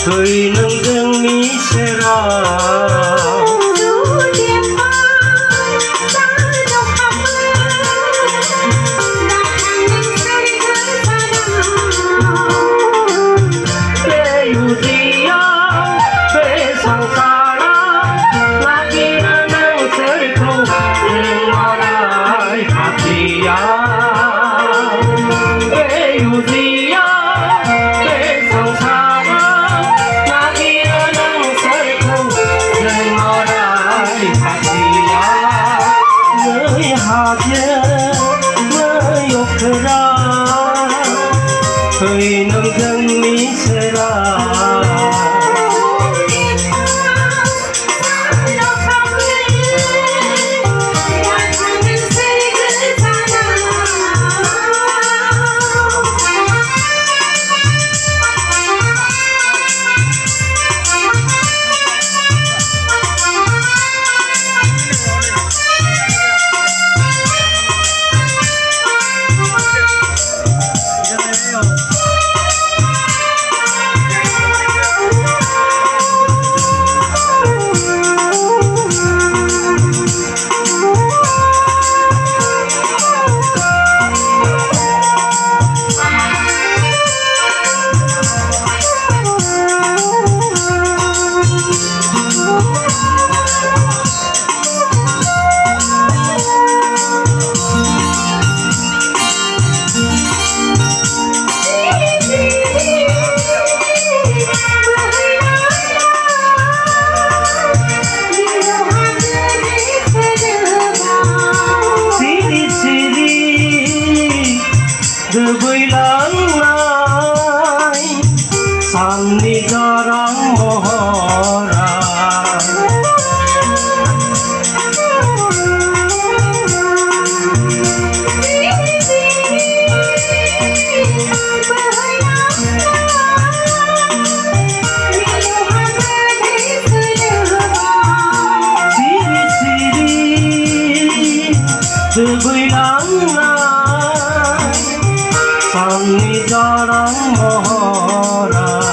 Người nâng dương mi sẽ ra Người nông dân Mỹ sẽ ra Bơi lớn lại sang đi cho rong mò ra bơi lớn lại sang đi cho rong mò ra